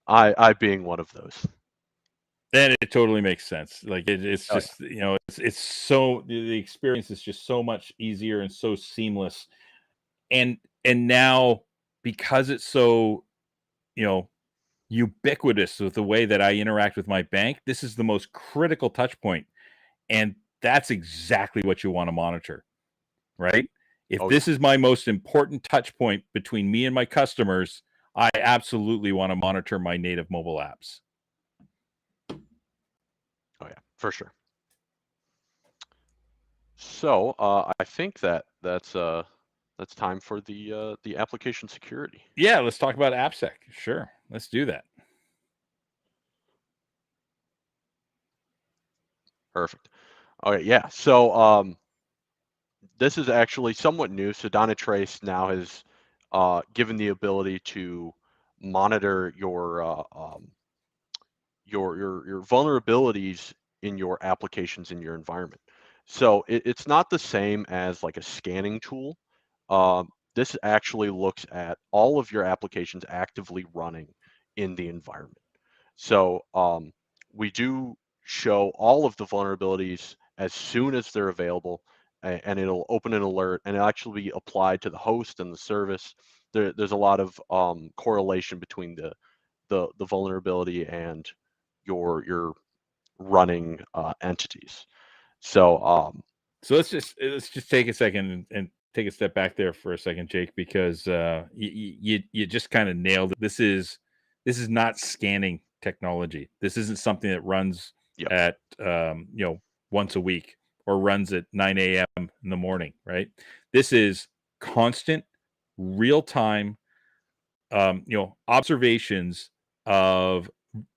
Speaker 2: I being one of those.
Speaker 1: And it totally makes sense. Like it's
Speaker 2: Oh yeah.
Speaker 1: just, it's so the experience is just so much easier and so seamless. And now, because it's so, you know, ubiquitous with the way that I interact with my bank, this is the most critical touch point. And that's exactly what you want to monitor, right? If
Speaker 2: Oh yeah.
Speaker 1: this is my most important touch point between me and my customers, I absolutely want to monitor my native mobile apps.
Speaker 2: Oh yeah. For sure. So I think that's time for the application security.
Speaker 1: Yeah, let's talk about AppSec. Sure, let's do that.
Speaker 2: Perfect. Okay, yeah. So this is actually somewhat new. So Dynatrace now has given the ability to monitor your vulnerabilities in your applications in your environment. So it's not the same as like a scanning tool. This actually looks at all of your applications actively running in the environment. So we do show all of the vulnerabilities as soon as they're available, and it'll open an alert, and it'll actually be applied to the host and the service. There's a lot of correlation between the vulnerability and your running entities. So
Speaker 1: So let's just take a second and take a step back there for a second, Jake, because you just kind of nailed it. This is not scanning technology. This isn't something that runs
Speaker 2: yeah,
Speaker 1: at once a week or runs at 9 a.m. in the morning, right? This is constant, real time, observations of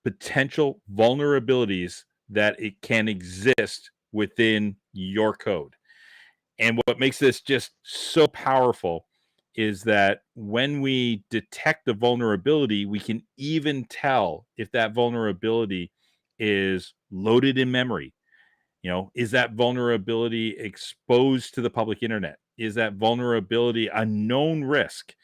Speaker 1: potential vulnerabilities that it can exist within your code. And what makes this just so powerful is that when we detect the vulnerability, we can even tell if that vulnerability is loaded in memory. Is that vulnerability exposed to the public internet? Is that vulnerability a known risk?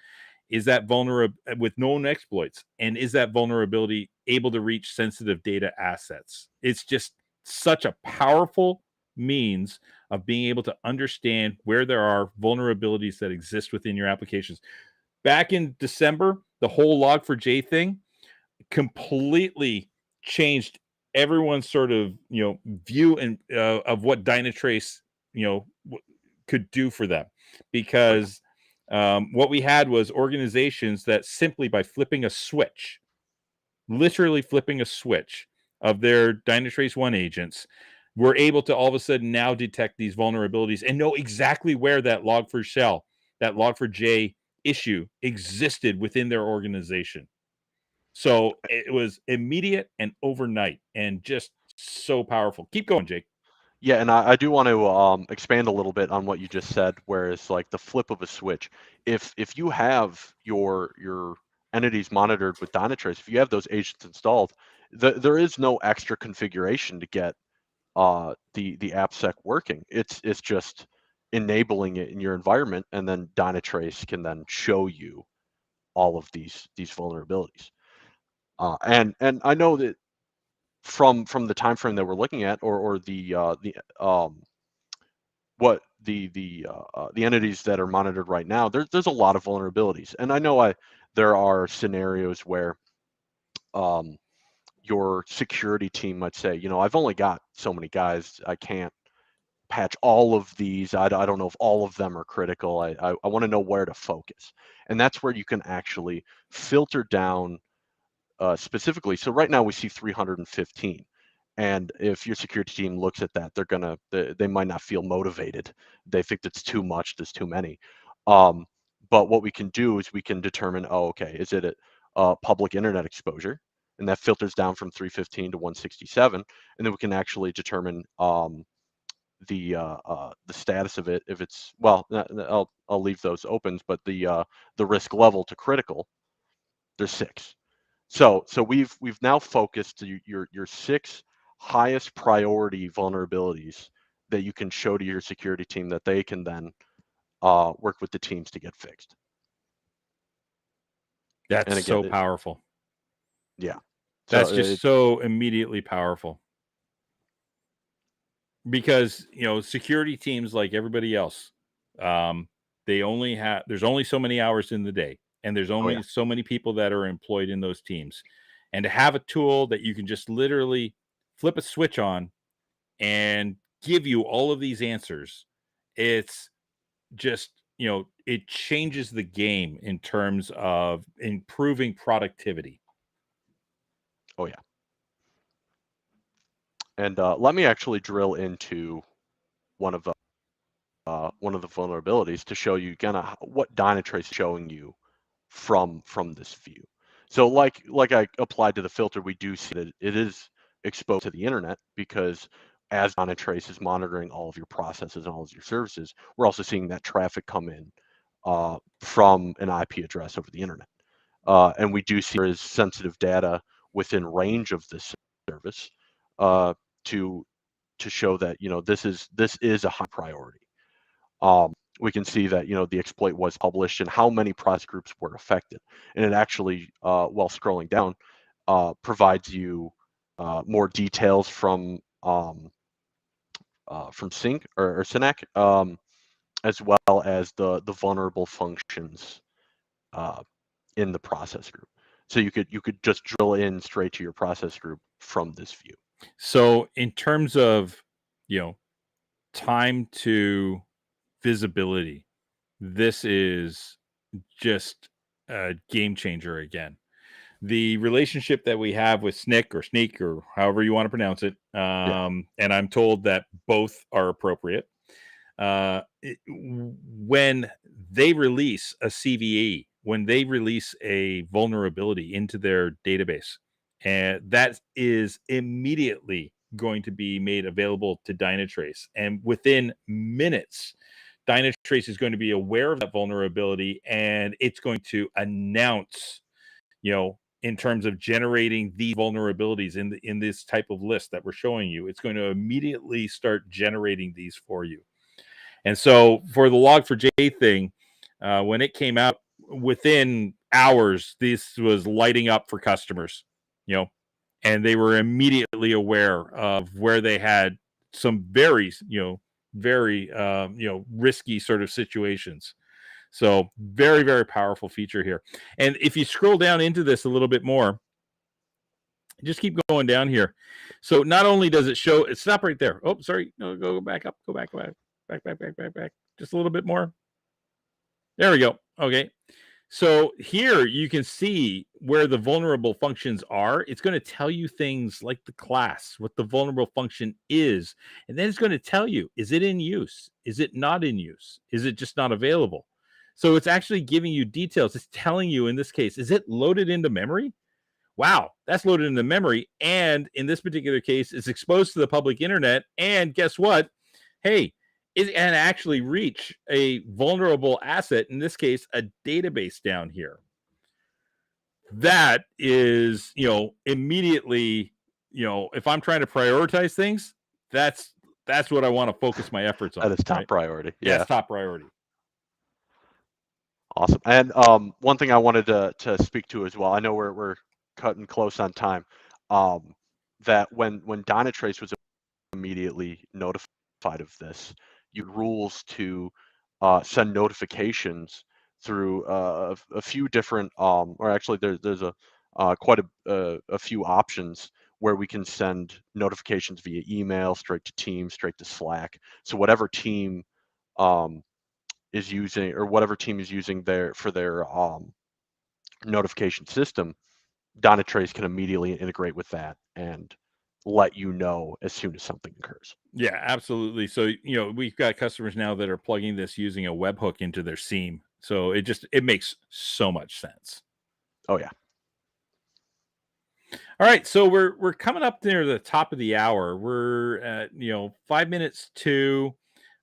Speaker 1: Is that vulnerable with known exploits? And is that vulnerability able to reach sensitive data assets? It's just such a powerful means of being able to understand where there are vulnerabilities that exist within your applications. Back in December, the whole Log4j thing completely changed everyone's sort of view and of what Dynatrace could do for them,
Speaker 2: oh yeah,
Speaker 1: because what we had was organizations that simply by flipping a switch, literally flipping a switch of their Dynatrace OneAgents, were able to all of a sudden now detect these vulnerabilities and know exactly where that log4shell, that log4j issue existed within their organization. So it was immediate and overnight and just so powerful. Keep going, Jake.
Speaker 2: yeah. And I do want to expand a little bit on what you just said, where it's like the flip of a switch. If you have your entities monitored with Dynatrace, if you have those agents installed, there is no extra configuration to get the appsec working. It's just enabling it in your environment, and then Dynatrace can then show you all of these vulnerabilities. And I know that from the time frame that we're looking at, or the what the entities that are monitored right now, there's a lot of vulnerabilities, and I know there are scenarios where um, your security team might say, I've only got so many guys, I can't patch all of these. I don't know if all of them are critical. I want to know where to focus, and that's where you can actually filter down specifically. So right now we see 315. And if your security team looks at that, they might not feel motivated. They think that's too much, there's too many. Um, but what we can do is we can determine, oh, okay, is it a public internet exposure? And that filters down from 315 to 167. And then we can actually determine the status of it. If it's, well, I'll leave those opens, but the risk level to critical, there's 6. So we've now focused your 6 highest priority vulnerabilities that you can show to your security team that they can then work with the teams to get fixed.
Speaker 1: That's
Speaker 2: And again,
Speaker 1: so powerful.
Speaker 2: yeah.
Speaker 1: That's
Speaker 2: So
Speaker 1: just so immediately powerful. Because, security teams, like everybody else, they only have there's only so many hours in the day, and there's
Speaker 2: oh
Speaker 1: only
Speaker 2: yeah,
Speaker 1: so many people that are employed in those teams. And to have a tool that you can just literally flip a switch on and give you all of these answers, it's just, it changes the game in terms of improving productivity.
Speaker 2: oh yeah. And let me actually drill into one of the vulnerabilities to show you kind of what Dynatrace is showing you from this view. So like I applied to the filter, we do see that it is exposed to the internet, because as Dynatrace is monitoring all of your processes and all of your services, we're also seeing that traffic come in from an IP address over the internet. And we do see there is sensitive data within range of this service to show that this is a high priority. We can see that the exploit was published and how many process groups were affected, and it actually, while scrolling down, provides you more details from Sync or Synac, as well as the vulnerable functions in the process group. So you could just drill in straight to your process group from this view.
Speaker 1: So in terms of, time to visibility, this is just a game changer again. The relationship that we have with Snick or Sneak or however you want to pronounce it,
Speaker 2: Yeah.
Speaker 1: and I'm told that both are appropriate. When they release a CVE, when they release a vulnerability into their database, and that is immediately going to be made available to Dynatrace. And within minutes, Dynatrace is going to be aware of that vulnerability, and it's going to announce, in terms of generating these vulnerabilities in this type of list that we're showing you. It's going to immediately start generating these for you. And so for the Log4j thing, when it came out, within hours, this was lighting up for customers, and they were immediately aware of where they had some very, very, risky sort of situations. So very, very powerful feature here. And if you scroll down into this a little bit more, just keep going down here. So not only does it show, it stop right there. Oh, sorry. No, go back up. Go back. Back. Just a little bit more. There we go. Okay. So here you can see where the vulnerable functions are. It's going to tell you things like the class, what the vulnerable function is. And then it's going to tell you, is it in use? Is it not in use? Is it just not available? So it's actually giving you details. It's telling you, in this case, is it loaded into memory? Wow, that's loaded into memory. And in this particular case, it's exposed to the public internet. And guess what? Hey, it can actually reach a vulnerable asset, in this case, a database down here. That is, immediately, if I'm trying to prioritize things, that's what I want to focus my efforts on.
Speaker 2: That is top
Speaker 1: right?
Speaker 2: priority.
Speaker 1: That's
Speaker 2: Yeah.
Speaker 1: top priority.
Speaker 2: Awesome. And one thing I wanted to speak to as well, I know we're cutting close on time, that when Dynatrace was immediately notified of this, you had rules to send notifications through a few different, or actually there's a quite a few options where we can send notifications via email, straight to Teams, straight to Slack. So whatever team is using, or whatever team is using for their notification system, Dynatrace can immediately integrate with that and let you know as soon as something occurs.
Speaker 1: Yeah, absolutely. So, we've got customers now that are plugging this using a webhook into their SIEM. So it makes so much sense.
Speaker 2: Oh yeah.
Speaker 1: All right, so we're coming up near the top of the hour. We're at 5 minutes to.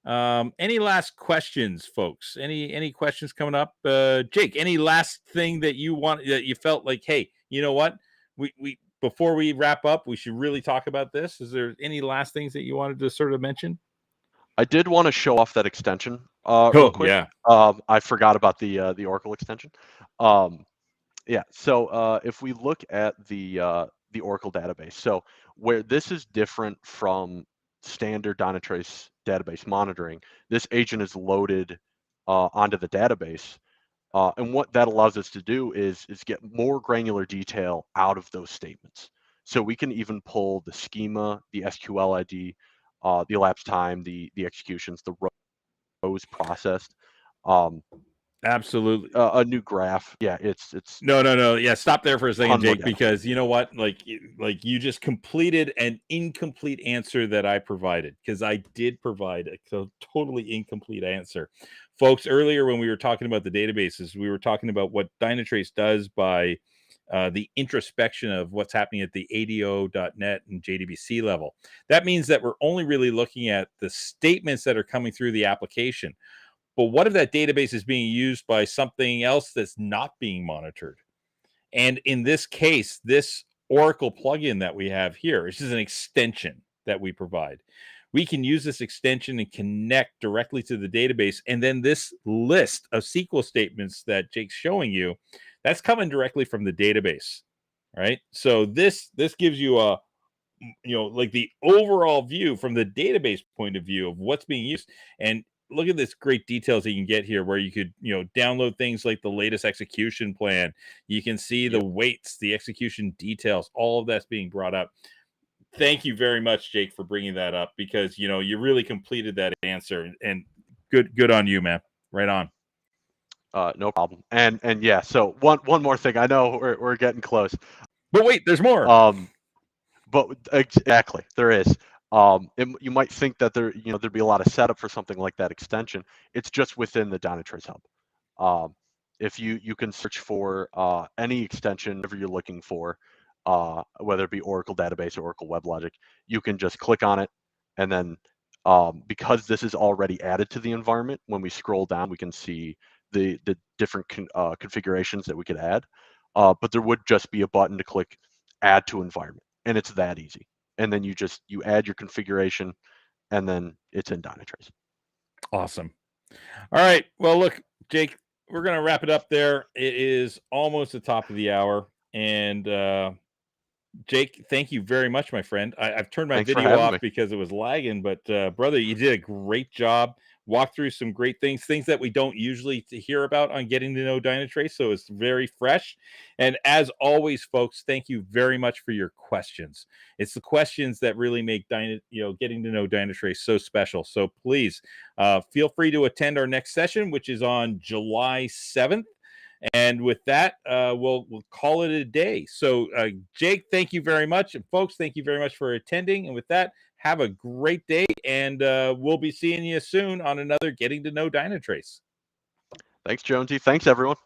Speaker 1: Any last questions, folks? Any questions coming up? Jake, any last thing that you felt like, hey, you know what? We before we wrap up, we should really talk about this. Is there any last things that you wanted to sort of mention?
Speaker 2: I did want to show off that extension real quick.
Speaker 1: Yeah.
Speaker 2: I forgot about the Oracle extension. Yeah, so if we look at the Oracle database, so where this is different from standard Dynatrace database monitoring, this agent is loaded onto the database, and what that allows us to do is get more granular detail out of those statements. So we can even pull the schema, the SQL ID, the elapsed time, the executions, the rows processed.
Speaker 1: Absolutely.
Speaker 2: A new graph. Yeah, it's
Speaker 1: No. Yeah, stop there for a second,
Speaker 2: ton more
Speaker 1: Jake,
Speaker 2: data.
Speaker 1: because you know what? Like you just completed an incomplete answer that I provided, because I did provide a totally incomplete answer. Folks, earlier when we were talking about the databases, we were talking about what Dynatrace does by the introspection of what's happening at the ADO.NET and JDBC level. That means that we're only really looking at the statements that are coming through the application. But what if that database is being used by something else that's not being monitored? And in this case, this Oracle plugin that we have here, this is an extension that we provide. We can use this extension and connect directly to the database. And then this list of SQL statements that Jake's showing you, that's coming directly from the database, right? So this gives you a, like the overall view from the database point of view of what's being used. And look at this great details that you can get here, where you could, download things like the latest execution plan. You can see the weights, the execution details, all of that's being brought up. Thank you very much, Jake, for bringing that up, because, you really completed that answer, and good on you, man. Right on.
Speaker 2: No problem. And yeah, so one more thing. I know we're getting close.
Speaker 1: But wait, there's more.
Speaker 2: But exactly, there is. You might think that there'd be a lot of setup for something like that extension. It's just within the Dynatrace hub. If you can search for any extension, whatever you're looking for, whether it be Oracle Database or Oracle WebLogic, you can just click on it, and then because this is already added to the environment, when we scroll down, we can see the different configurations that we could add. But there would just be a button to click Add to Environment, and it's that easy. And then you add your configuration, and then it's in Dynatrace.
Speaker 1: Awesome. All right. Well, look, Jake, we're going to wrap it up there. It is almost the top of the hour. And Jake, thank you very much, my friend. I've turned my video off because it was lagging, but brother, you did a great job. Walk through some great things that we don't usually hear about on Getting to Know Dynatrace. So it's very fresh. And as always, folks, thank you very much for your questions. It's the questions that really make Getting to Know Dynatrace so special. So please feel free to attend our next session, which is on July 7th. And with that, we'll call it a day. So, Jake, thank you very much. And folks, thank you very much for attending. And with that, have a great day. And we'll be seeing you soon on another Getting to Know Dynatrace.
Speaker 2: Thanks, Jonesy. Thanks, everyone.